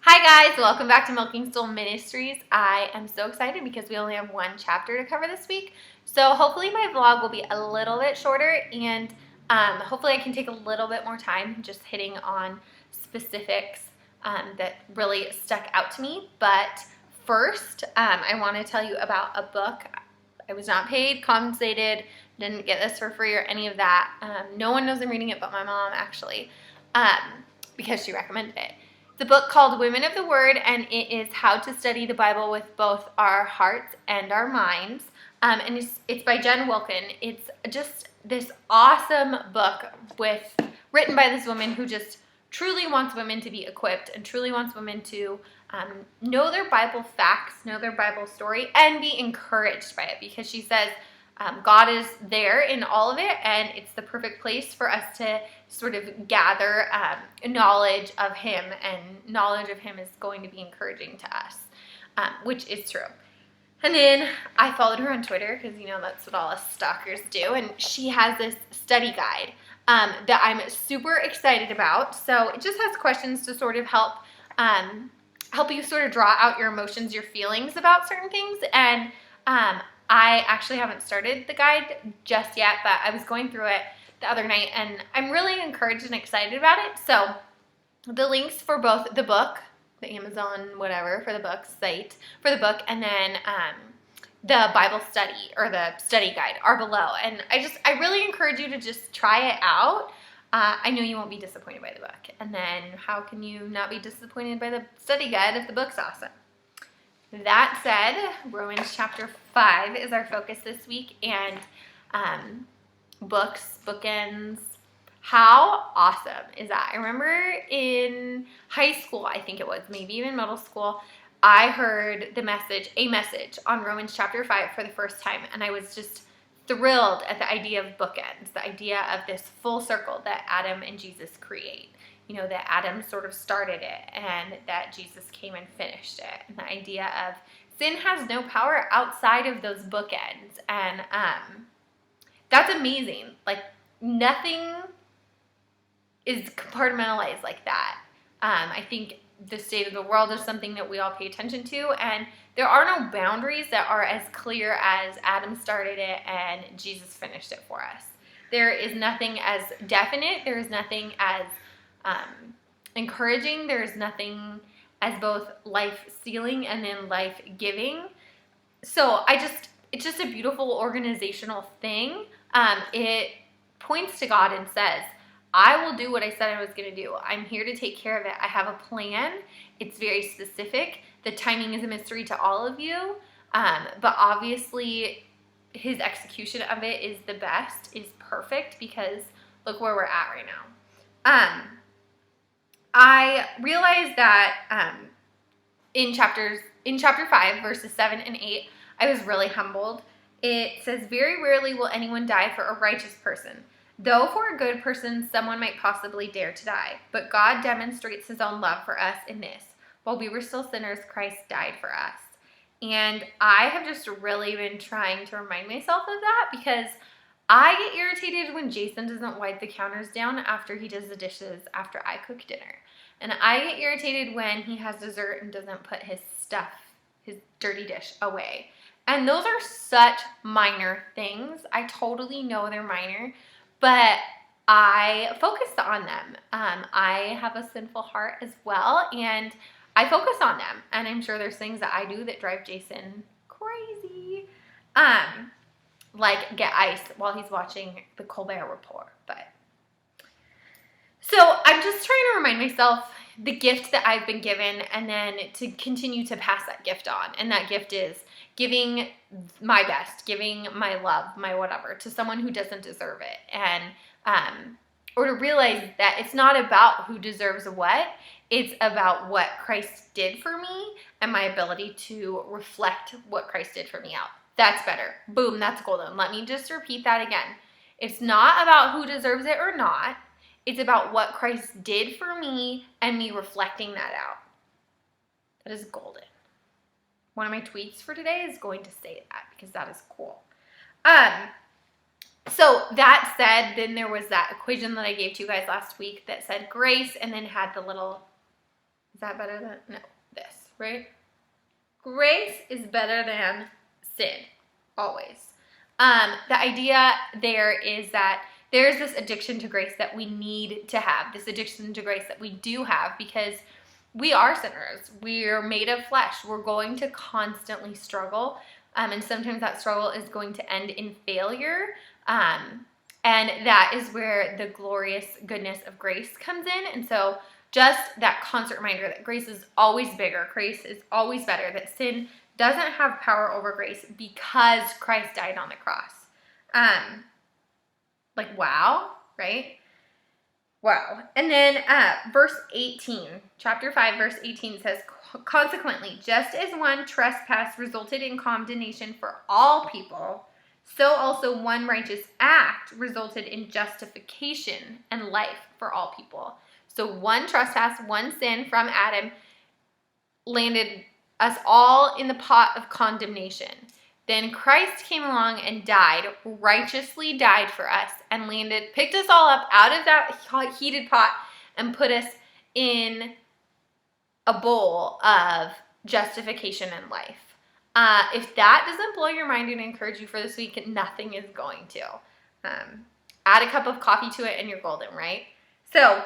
Hi guys, welcome back to Milking Soul Ministries. I am so excited because we only have one chapter to cover this week. So hopefully my vlog will be a little bit shorter and hopefully I can take a little bit more time just hitting on specifics that really stuck out to me. But first, I want to tell you about a book. I was not paid, compensated, didn't get this for free or any of that. No one knows I'm reading it but my mom actually, because she recommended it. It's a book called Women of the Word, and it is how to study the Bible with both our hearts and our minds. And it's by Jen Wilkin. It's just this awesome book written by this woman who just truly wants women to be equipped and truly wants women to know their Bible facts, know their Bible story, and be encouraged by it, because she says God is there in all of it, and it's the perfect place for us to sort of gather knowledge of Him, and knowledge of Him is going to be encouraging to us, which is true. And then I followed her on Twitter because, that's what all us stalkers do, and she has this study guide that I'm super excited about. So it just has questions to sort of help you sort of draw out your emotions, your feelings about certain things, and I actually haven't started the guide just yet, but I was going through it the other night, and I'm really encouraged and excited about it. So the links for both the book, the Amazon whatever for the book site for the book, and then the Bible study or the study guide are below. And I really encourage you to just try it out. I know you won't be disappointed by the book. And then how can you not be disappointed by the study guide if the book's awesome? That said, Romans chapter 5 is our focus this week, and bookends. How awesome is that? I remember in high school, I think it was, maybe even middle school, I heard a message on Romans chapter 5 for the first time, and I was just thrilled at the idea of bookends, the idea of this full circle that Adam and Jesus create. That Adam sort of started it and that Jesus came and finished it. And the idea of sin has no power outside of those bookends. And that's amazing. Like, nothing is compartmentalized like that. I think the state of the world is something that we all pay attention to, and there are no boundaries that are as clear as Adam started it and Jesus finished it for us. There is nothing as definite. There is nothing as encouraging. There's nothing as both life-stealing and then life-giving. So it's just a beautiful organizational thing. It points to God and says, I will do what I said I was going to do. I'm here to take care of it. I have a plan. It's very specific. The timing is a mystery to all of you. But obviously His execution of it is the best, is perfect, because look where we're at right now. I realized that in chapter 5, verses 7 and 8, I was really humbled. It says, very rarely will anyone die for a righteous person, though for a good person someone might possibly dare to die. But God demonstrates His own love for us in this: while we were still sinners, Christ died for us. And I have just really been trying to remind myself of that, because I get irritated when Jason doesn't wipe the counters down after he does the dishes after I cook dinner. And I get irritated when he has dessert and doesn't put his stuff, his dirty dish, away. And those are such minor things. I totally know they're minor, but I focus on them. I have a sinful heart as well, and I focus on them. And I'm sure there's things that I do that drive Jason crazy. Like get ice while he's watching the Colbert Report. So I'm just trying to remind myself the gift that I've been given, and then to continue to pass that gift on. And that gift is giving my best, giving my love, my whatever, to someone who doesn't deserve it. And or to realize that it's not about who deserves what. It's about what Christ did for me and my ability to reflect what Christ did for me out. That's better. Boom, that's golden. Let me just repeat that again. It's not about who deserves it or not. It's about what Christ did for me and me reflecting that out. That is golden. One of my tweets for today is going to say that, because that is cool. So that said, then there was that equation that I gave to you guys last week that said grace and then had the little Is that better than, no, this, right? Grace is better than sin, always. The idea there is that there's this addiction to grace that we need to have, this addiction to grace that we do have, because we are sinners. We're made of flesh. We're going to constantly struggle, and sometimes that struggle is going to end in failure, and that is where the glorious goodness of grace comes in. And so just that constant reminder that grace is always bigger, grace is always better, that sin doesn't have power over grace because Christ died on the cross. Like, wow, right? Wow. And then verse 18, chapter 5, verse 18 says, consequently, just as one trespass resulted in condemnation for all people, so also one righteous act resulted in justification and life for all people. So one trespass, one sin from Adam landed us all in the pot of condemnation. Then Christ came along and died, righteously died for us, and picked us all up out of that heated pot and put us in a bowl of justification and life. If that doesn't blow your mind and encourage you for this week, nothing is going to. Add a cup of coffee to it and you're golden, right? So,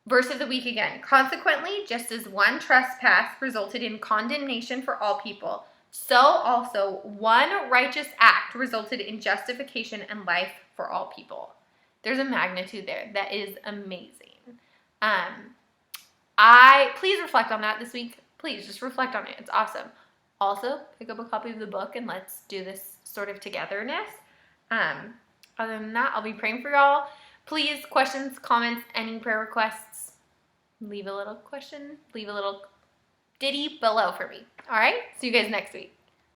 verse of the week again. Consequently, just as one trespass resulted in condemnation for all people, so also one righteous act resulted in justification and life for all people. There's a magnitude there that is amazing. Please reflect on that this week. Please just reflect on it. It's awesome. Also, pick up a copy of the book and let's do this sort of togetherness. Other than that, I'll be praying for y'all. Please, questions, comments, any prayer requests, leave a little question, leave a little ditty below for me. All right? See you guys next week.